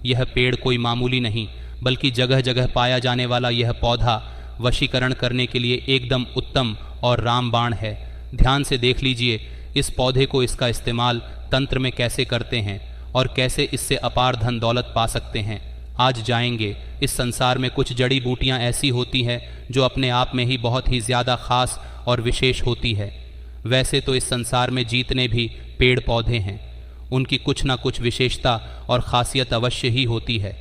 यह पेड़ कोई मामूली नहीं बल्कि जगह जगह पाया जाने वाला यह पौधा वशीकरण करने के लिए एकदम उत्तम और रामबाण है। ध्यान से देख लीजिए इस पौधे को, इसका इस्तेमाल तंत्र में कैसे करते हैं और कैसे इससे अपार धन दौलत पा सकते हैं। आज जाएंगे। इस संसार में कुछ जड़ी बूटियां ऐसी होती हैं जो अपने आप में ही बहुत ही ज़्यादा खास और विशेष होती है। वैसे तो इस संसार में जितने भी पेड़ पौधे हैं उनकी कुछ ना कुछ विशेषता और ख़ासियत अवश्य ही होती है।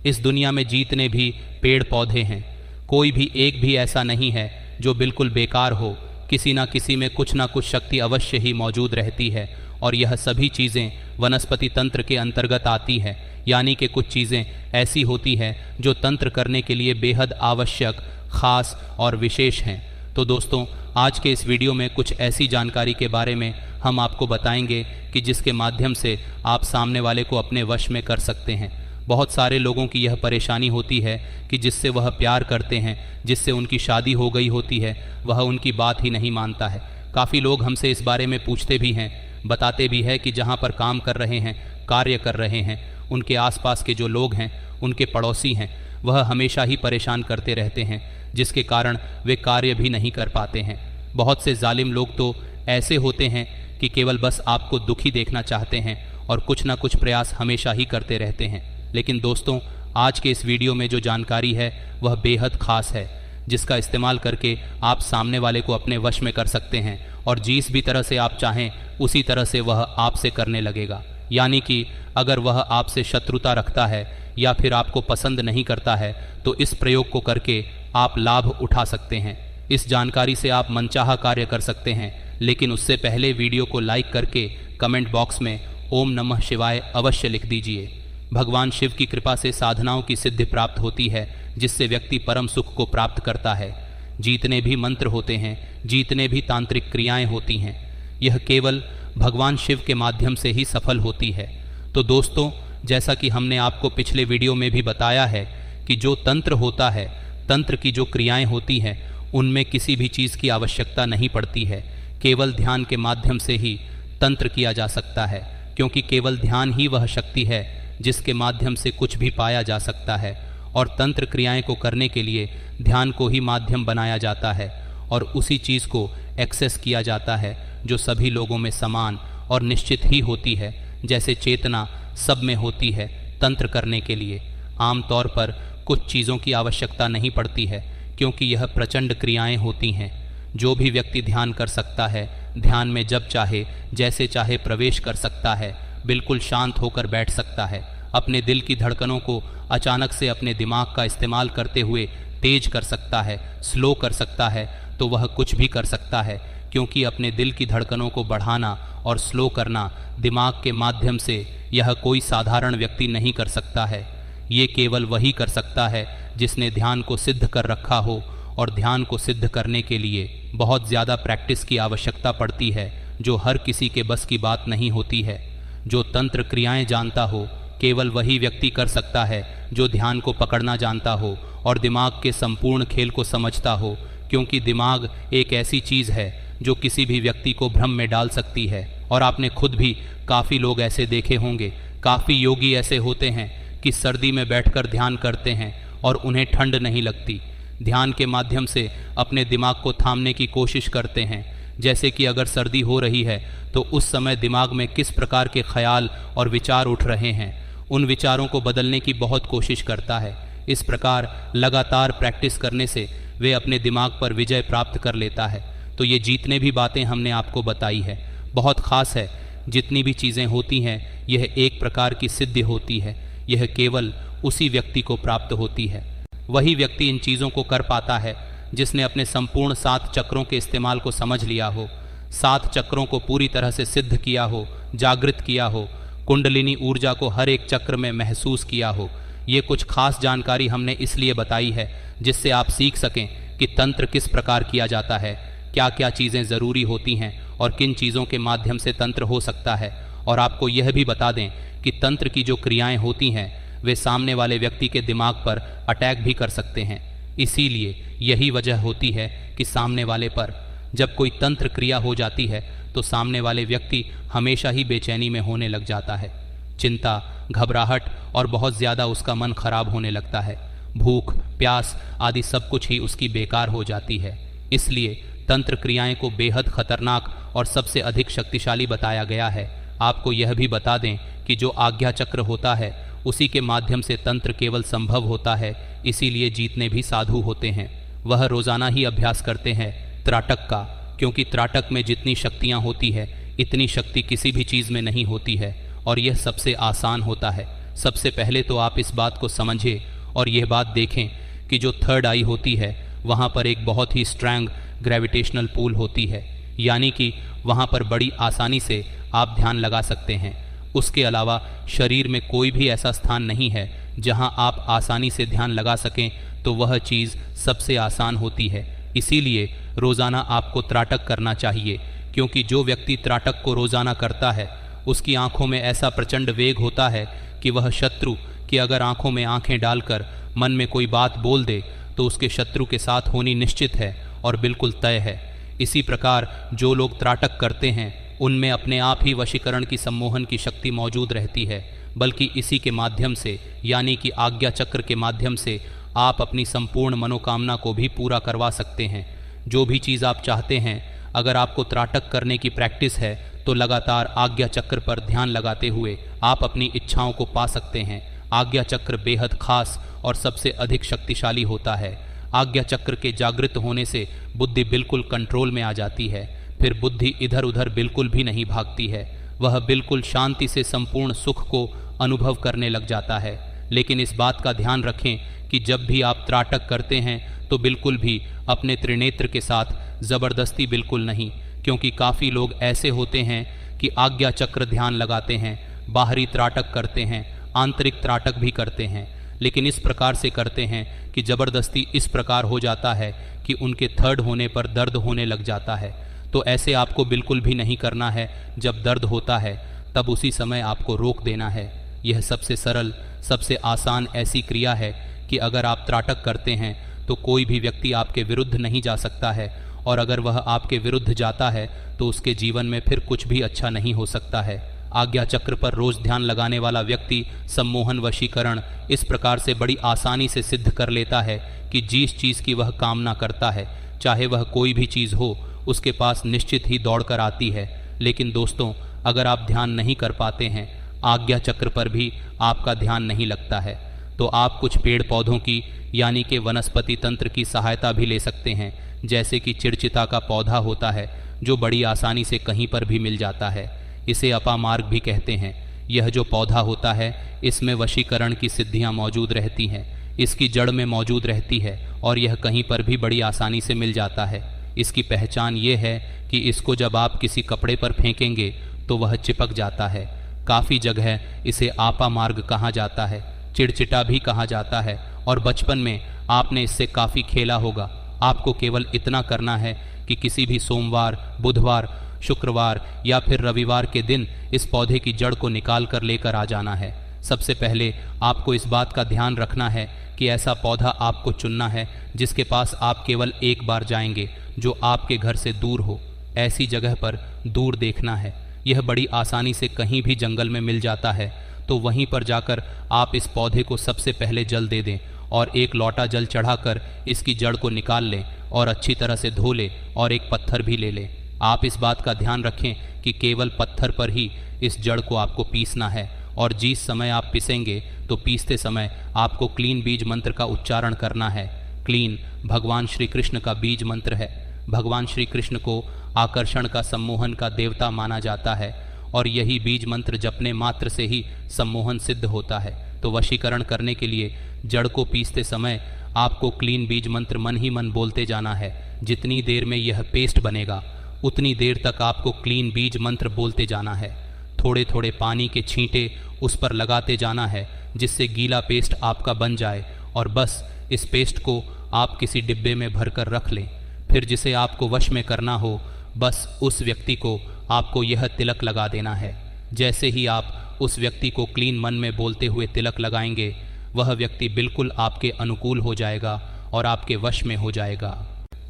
इस दुनिया में जितने भी पेड़ पौधे हैं कोई भी एक भी ऐसा नहीं है जो बिल्कुल बेकार हो। किसी ना किसी में कुछ ना कुछ शक्ति अवश्य ही मौजूद रहती है और यह सभी चीज़ें वनस्पति तंत्र के अंतर्गत आती है। यानी कि कुछ चीज़ें ऐसी होती हैं जो तंत्र करने के लिए बेहद आवश्यक, खास और विशेष हैं। तो दोस्तों, आज के इस वीडियो में कुछ ऐसी जानकारी के बारे में हम आपको बताएंगे कि जिसके माध्यम से आप सामने वाले को अपने वश में कर सकते हैं। बहुत सारे लोगों की यह परेशानी होती है कि जिससे वह प्यार करते हैं, जिससे उनकी शादी हो गई होती है, वह उनकी बात ही नहीं मानता है। काफ़ी लोग हमसे इस बारे में पूछते भी हैं, बताते भी हैं कि जहाँ पर काम कर रहे हैं, कार्य कर रहे हैं, उनके आसपास के जो लोग हैं, उनके पड़ोसी हैं, वह हमेशा ही परेशान करते रहते हैं, जिसके कारण वे कार्य भी नहीं कर पाते हैं। बहुत से जालिम लोग तो ऐसे होते हैं कि केवल बस आपको दुखी देखना चाहते हैं और कुछ ना कुछ प्रयास हमेशा ही करते रहते हैं। लेकिन दोस्तों, आज के इस वीडियो में जो जानकारी है वह बेहद ख़ास है, जिसका इस्तेमाल करके आप सामने वाले को अपने वश में कर सकते हैं और जिस भी तरह से आप चाहें उसी तरह से वह आपसे करने लगेगा। यानी कि अगर वह आपसे शत्रुता रखता है या फिर आपको पसंद नहीं करता है तो इस प्रयोग को करके आप लाभ उठा सकते हैं। इस जानकारी से आप मनचाहा कार्य कर सकते हैं, लेकिन उससे पहले वीडियो को लाइक करके कमेंट बॉक्स में ओम नमः शिवाय अवश्य लिख दीजिए। भगवान शिव की कृपा से साधनाओं की सिद्धि प्राप्त होती है, जिससे व्यक्ति परम सुख को प्राप्त करता है। जितने भी मंत्र होते हैं, जितने भी तांत्रिक क्रियाएं होती हैं, यह केवल भगवान शिव के माध्यम से ही सफल होती है। तो दोस्तों, जैसा कि हमने आपको पिछले वीडियो में भी बताया है कि जो तंत्र होता है, तंत्र की जो क्रियाएं होती हैं, उनमें किसी भी चीज़ की आवश्यकता नहीं पड़ती है। केवल ध्यान के माध्यम से ही तंत्र किया जा सकता है, क्योंकि केवल ध्यान ही वह शक्ति है जिसके माध्यम से कुछ भी पाया जा सकता है। और तंत्र क्रियाएं को करने के लिए ध्यान को ही माध्यम बनाया जाता है और उसी चीज़ को एक्सेस किया जाता है जो सभी लोगों में समान और निश्चित ही होती है। जैसे चेतना सब में होती है तंत्र करने के लिए। आमतौर पर कुछ चीज़ों की आवश्यकता नहीं पड़ती है, क्योंकि यह प्रचंड क्रियाएं होती हैं। जो भी व्यक्ति ध्यान कर सकता है, ध्यान में जब चाहे जैसे चाहे प्रवेश कर सकता है, बिल्कुल शांत होकर बैठ सकता है। अपने दिल की धड़कनों को अचानक से अपने दिमाग का इस्तेमाल करते हुए तेज कर सकता है, स्लो कर सकता है, तो वह कुछ भी कर सकता है, क्योंकि अपने दिल की धड़कनों को बढ़ाना और स्लो करना दिमाग के माध्यम से यह कोई साधारण व्यक्ति नहीं कर सकता है। ये केवल वही कर सकता है जिसने ध्यान को सिद्ध कर रखा हो, और ध्यान को सिद्ध करने के लिए बहुत ज़्यादा प्रैक्टिस की आवश्यकता पड़ती है, जो हर किसी के बस की बात नहीं होती है। जो तंत्र क्रियाएं जानता हो केवल वही व्यक्ति कर सकता है जो ध्यान को पकड़ना जानता हो और दिमाग के संपूर्ण खेल को समझता हो, क्योंकि दिमाग एक ऐसी चीज़ है जो किसी भी व्यक्ति को भ्रम में डाल सकती है। और आपने खुद भी काफ़ी लोग ऐसे देखे होंगे, काफ़ी योगी ऐसे होते हैं कि सर्दी में बैठकर ध्यान करते हैं और उन्हें ठंड नहीं लगती। ध्यान के माध्यम से अपने दिमाग को थामने की कोशिश करते हैं। जैसे कि अगर सर्दी हो रही है तो उस समय दिमाग में किस प्रकार के ख्याल और विचार उठ रहे हैं, उन विचारों को बदलने की बहुत कोशिश करता है। इस प्रकार लगातार प्रैक्टिस करने से वे अपने दिमाग पर विजय प्राप्त कर लेता है। तो ये जितने भी बातें हमने आपको बताई है बहुत ख़ास है। जितनी भी चीज़ें होती हैं यह एक प्रकार की सिद्धि होती है। यह केवल उसी व्यक्ति को प्राप्त होती है। वही व्यक्ति इन चीज़ों को कर पाता है जिसने अपने संपूर्ण 7 चक्रों के इस्तेमाल को समझ लिया हो, 7 चक्रों को पूरी तरह से सिद्ध किया हो, जागृत किया हो, कुंडलिनी ऊर्जा को हर एक चक्र में महसूस किया हो। ये कुछ खास जानकारी हमने इसलिए बताई है जिससे आप सीख सकें कि तंत्र किस प्रकार किया जाता है, क्या क्या चीज़ें ज़रूरी होती हैं और किन चीज़ों के माध्यम से तंत्र हो सकता है। और आपको यह भी बता दें कि तंत्र की जो क्रियाएं होती हैं वे सामने वाले व्यक्ति के दिमाग पर अटैक भी कर सकते हैं। इसीलिए यही वजह होती है कि सामने वाले पर जब कोई तंत्र क्रिया हो जाती है तो सामने वाले व्यक्ति हमेशा ही बेचैनी में होने लग जाता है। चिंता, घबराहट और बहुत ज़्यादा उसका मन खराब होने लगता है। भूख, प्यास आदि सब कुछ ही उसकी बेकार हो जाती है। इसलिए तंत्र क्रियाएं को बेहद खतरनाक और सबसे अधिक शक्तिशाली बताया गया है। आपको यह भी बता दें कि जो आज्ञा चक्र होता है उसी के माध्यम से तंत्र केवल संभव होता है, इसीलिए जीतने भी साधु होते हैं। वह रोज़ाना ही अभ्यास करते हैं त्राटक का, क्योंकि त्राटक में जितनी शक्तियाँ होती है इतनी शक्ति किसी भी चीज़ में नहीं होती है, और यह सबसे आसान होता है। सबसे पहले तो आप इस बात को समझें और यह बात देखें कि जो थर्ड आई होती है वहाँ पर एक बहुत ही स्ट्रॉन्ग ग्रेविटेशनल पुल होती है, यानी कि वहाँ पर बड़ी आसानी से आप ध्यान लगा सकते हैं। उसके अलावा शरीर में कोई भी ऐसा स्थान नहीं है जहाँ आप आसानी से ध्यान लगा सकें, तो वह चीज़ सबसे आसान होती है। इसीलिए रोज़ाना आपको त्राटक करना चाहिए, क्योंकि जो व्यक्ति त्राटक को रोज़ाना करता है उसकी आंखों में ऐसा प्रचंड वेग होता है कि वह शत्रु की अगर आंखों में आंखें डालकर मन में कोई बात बोल दे तो उसके शत्रु के साथ होनी निश्चित है और बिल्कुल तय है। इसी प्रकार जो लोग त्राटक करते हैं उनमें अपने आप ही वशीकरण की सम्मोहन की शक्ति मौजूद रहती है, बल्कि इसी के माध्यम से यानी कि आज्ञा चक्र के माध्यम से आप अपनी संपूर्ण मनोकामना को भी पूरा करवा सकते हैं। जो भी चीज़ आप चाहते हैं, अगर आपको त्राटक करने की प्रैक्टिस है तो लगातार आज्ञा चक्र पर ध्यान लगाते हुए आप अपनी इच्छाओं को पा सकते हैं। आज्ञा चक्र बेहद खास और सबसे अधिक शक्तिशाली होता है। आज्ञा चक्र के जागृत होने से बुद्धि बिल्कुल कंट्रोल में आ जाती है। फिर बुद्धि इधर उधर बिल्कुल भी नहीं भागती है, वह बिल्कुल शांति से संपूर्ण सुख को अनुभव करने लग जाता है। लेकिन इस बात का ध्यान रखें कि जब भी आप त्राटक करते हैं तो बिल्कुल भी अपने त्रिनेत्र के साथ ज़बरदस्ती बिल्कुल नहीं, क्योंकि काफ़ी लोग ऐसे होते हैं कि आज्ञा चक्र ध्यान लगाते हैं, बाहरी त्राटक करते हैं, आंतरिक त्राटक भी करते हैं, लेकिन इस प्रकार से करते हैं कि ज़बरदस्ती इस प्रकार हो जाता है कि उनके थर्ड होने पर दर्द होने लग जाता है। तो ऐसे आपको बिल्कुल भी नहीं करना है। जब दर्द होता है तब उसी समय आपको रोक देना है। यह सबसे सरल, सबसे आसान ऐसी क्रिया है कि अगर आप त्राटक करते हैं तो कोई भी व्यक्ति आपके विरुद्ध नहीं जा सकता है, और अगर वह आपके विरुद्ध जाता है तो उसके जीवन में फिर कुछ भी अच्छा नहीं हो सकता है। आज्ञा चक्र पर रोज ध्यान लगाने वाला व्यक्ति सम्मोहन वशीकरण इस प्रकार से बड़ी आसानी से सिद्ध कर लेता है कि जिस चीज़ की वह कामना करता है, चाहे वह कोई भी चीज़ हो, उसके पास निश्चित ही दौड़ कर आती है। लेकिन दोस्तों, अगर आप ध्यान नहीं कर पाते हैं, आज्ञा चक्र पर भी आपका ध्यान नहीं लगता है, तो आप कुछ पेड़ पौधों की यानी कि वनस्पति तंत्र की सहायता भी ले सकते हैं। जैसे कि चिड़चिता का पौधा होता है जो बड़ी आसानी से कहीं पर भी मिल जाता है। इसे अपामार्ग भी कहते हैं। यह जो पौधा होता है इसमें वशीकरण की सिद्धियां मौजूद रहती हैं, इसकी जड़ में मौजूद रहती है और यह कहीं पर भी बड़ी आसानी से मिल जाता है। इसकी पहचान ये है कि इसको जब आप किसी कपड़े पर फेंकेंगे तो वह चिपक जाता है। काफ़ी जगह इसे आपामार्ग कहा जाता है, चिड़चिटा भी कहा जाता है, और बचपन में आपने इससे काफ़ी खेला होगा। आपको केवल इतना करना है कि किसी भी सोमवार, बुधवार, शुक्रवार या फिर रविवार के दिन इस पौधे की जड़ को निकाल कर लेकर आ जाना है। सबसे पहले आपको इस बात का ध्यान रखना है कि ऐसा पौधा आपको चुनना है जिसके पास आप केवल एक बार जाएंगे, जो आपके घर से दूर हो। ऐसी जगह पर दूर देखना है। यह बड़ी आसानी से कहीं भी जंगल में मिल जाता है, तो वहीं पर जाकर आप इस पौधे को सबसे पहले जल दे दें और एक लोटा जल चढ़ाकर इसकी जड़ को निकाल लें और अच्छी तरह से धो लें और एक पत्थर भी ले लें। आप इस बात का ध्यान रखें कि केवल पत्थर पर ही इस जड़ को आपको पीसना है, और जिस समय आप पीसेंगे तो पीसते समय आपको क्लीन बीज मंत्र का उच्चारण करना है। क्लीन भगवान श्री कृष्ण का बीज मंत्र है। भगवान श्री कृष्ण को आकर्षण का, सम्मोहन का देवता माना जाता है, और यही बीज मंत्र जपने मात्र से ही सम्मोहन सिद्ध होता है। तो वशीकरण करने के लिए जड़ को पीसते समय आपको क्लीन बीज मंत्र मन ही मन बोलते जाना है। जितनी देर में यह पेस्ट बनेगा उतनी देर तक आपको क्लीन बीज मंत्र बोलते जाना है। थोड़े थोड़े पानी के छींटे उस पर लगाते जाना है जिससे गीला पेस्ट आपका बन जाए, और बस इस पेस्ट को आप किसी डिब्बे में भरकर रख लें। फिर जिसे आपको वश में करना हो, बस उस व्यक्ति को आपको यह तिलक लगा देना है। जैसे ही आप उस व्यक्ति को क्लीन मन में बोलते हुए तिलक लगाएंगे, वह व्यक्ति बिल्कुल आपके अनुकूल हो जाएगा और आपके वश में हो जाएगा।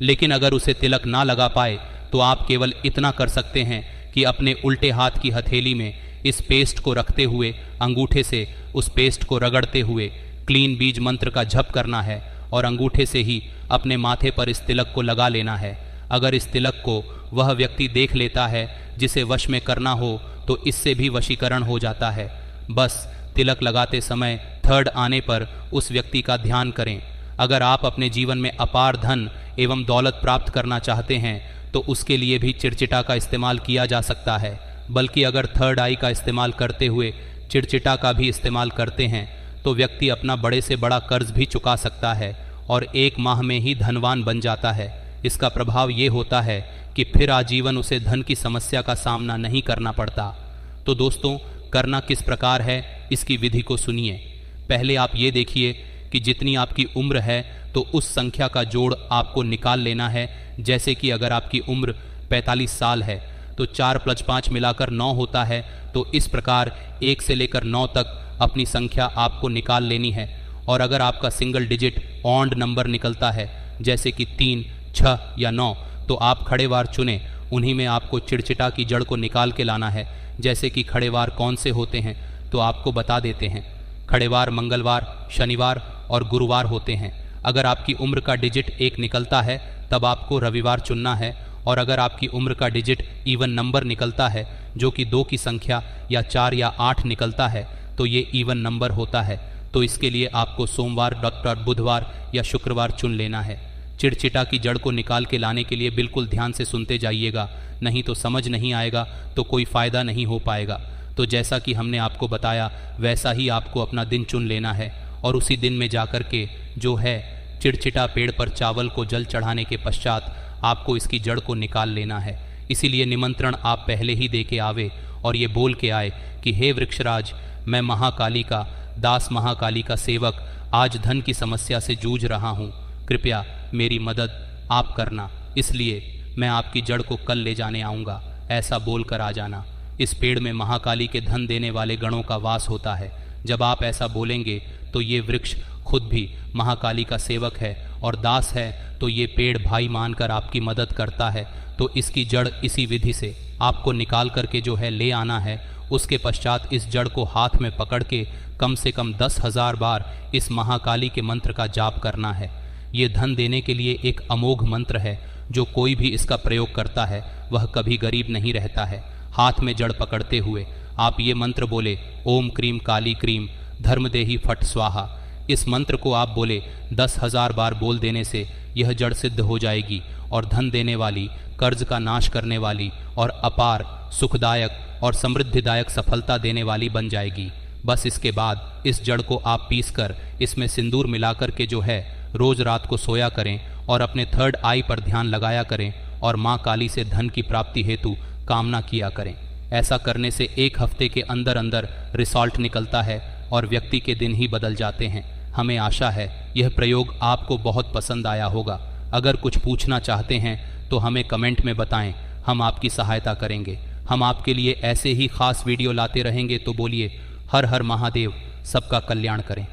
लेकिन अगर उसे तिलक ना लगा पाए तो आप केवल इतना कर सकते हैं कि अपने उल्टे हाथ की हथेली में इस पेस्ट को रखते हुए अंगूठे से उस पेस्ट को रगड़ते हुए क्लीन बीज मंत्र का जप करना है और अंगूठे से ही अपने माथे पर इस तिलक को लगा लेना है। अगर इस तिलक को वह व्यक्ति देख लेता है जिसे वश में करना हो तो इससे भी वशीकरण हो जाता है। बस तिलक लगाते समय थर्ड आने पर उस व्यक्ति का ध्यान करें। अगर आप अपने जीवन में अपार धन एवं दौलत प्राप्त करना चाहते हैं तो उसके लिए भी चिड़चिटा का इस्तेमाल किया जा सकता है। बल्कि अगर थर्ड आई का इस्तेमाल करते हुए चिड़चिटा का भी इस्तेमाल करते हैं तो व्यक्ति अपना बड़े से बड़ा कर्ज भी चुका सकता है और 1 माह में ही धनवान बन जाता है। इसका प्रभाव ये होता है कि फिर आजीवन उसे धन की समस्या का सामना नहीं करना पड़ता। तो दोस्तों, करना किस प्रकार है इसकी विधि को सुनिए। पहले आप ये देखिए कि जितनी आपकी उम्र है तो उस संख्या का जोड़ आपको निकाल लेना है। जैसे कि अगर आपकी उम्र 45 साल है तो 4 + 5 मिलाकर 9 होता है। तो इस प्रकार 1 से लेकर 9 तक अपनी संख्या आपको निकाल लेनी है। और अगर आपका सिंगल डिजिट ऑड नंबर निकलता है जैसे कि 3, 6 या 9 तो आप खड़ेवार चुनें। उन्हीं में आपको चिड़चिटा की जड़ को निकाल के लाना है। जैसे कि खड़ेवार कौन से होते हैं तो आपको बता देते हैं। खड़ेवार मंगलवार, शनिवार और गुरुवार होते हैं। अगर आपकी उम्र का डिजिट 1 निकलता है तब आपको रविवार चुनना है। और अगर आपकी उम्र का डिजिट इवन नंबर निकलता है जो कि 2 की संख्या या 4 या 8 निकलता है तो ये इवन नंबर होता है। तो इसके लिए आपको सोमवार, बुधवार या शुक्रवार चुन लेना है। चिड़चिटा की जड़ को निकाल के लाने के लिए बिल्कुल ध्यान से सुनते जाइएगा, नहीं तो समझ नहीं आएगा तो कोई फ़ायदा नहीं हो पाएगा। तो जैसा कि हमने आपको बताया वैसा ही आपको अपना दिन चुन लेना है और उसी दिन में जाकर के जो है चिड़चिटा पेड़ पर चावल को जल चढ़ाने के पश्चात आपको इसकी जड़ को निकाल लेना है। इसीलिए निमंत्रण आप पहले ही दे के आवे और ये बोल के आए कि हे वृक्षराज, मैं महाकाली का दास, महाकाली का सेवक आज धन की समस्या से जूझ रहा हूँ, कृपया मेरी मदद आप करना, इसलिए मैं आपकी जड़ को कल ले जाने आऊँगा। ऐसा बोल कर आ जाना। इस पेड़ में महाकाली के धन देने वाले गणों का वास होता है। जब आप ऐसा बोलेंगे तो ये वृक्ष खुद भी महाकाली का सेवक है और दास है, तो ये पेड़ भाई मानकर आपकी मदद करता है। तो इसकी जड़ इसी विधि से आपको निकाल करके जो है ले आना है। उसके पश्चात इस जड़ को हाथ में पकड़ के कम से कम 10,000 बार इस महाकाली के मंत्र का जाप करना है। ये धन देने के लिए एक अमोघ मंत्र है। जो कोई भी इसका प्रयोग करता है वह कभी गरीब नहीं रहता है। हाथ में जड़ पकड़ते हुए आप ये मंत्र बोले, ओम क्रीम काली क्रीम धर्मदेही फट स्वाहा। इस मंत्र को आप बोले 10,000 बार बोल देने से यह जड़ सिद्ध हो जाएगी और धन देने वाली, कर्ज का नाश करने वाली और अपार सुखदायक और समृद्धिदायक सफलता देने वाली बन जाएगी। बस इसके बाद इस जड़ को आप पीसकर इसमें सिंदूर मिलाकर के जो है रोज रात को सोया करें और अपने थर्ड आई पर ध्यान लगाया करें और माँ काली से धन की प्राप्ति हेतु कामना किया करें। ऐसा करने से 1 हफ्ते के अंदर अंदर रिजल्ट निकलता है और व्यक्ति के दिन ही बदल जाते हैं। हमें आशा है यह प्रयोग आपको बहुत पसंद आया होगा। अगर कुछ पूछना चाहते हैं तो हमें कमेंट में बताएं, हम आपकी सहायता करेंगे। हम आपके लिए ऐसे ही खास वीडियो लाते रहेंगे। तो बोलिए हर हर महादेव, सबका कल्याण करें।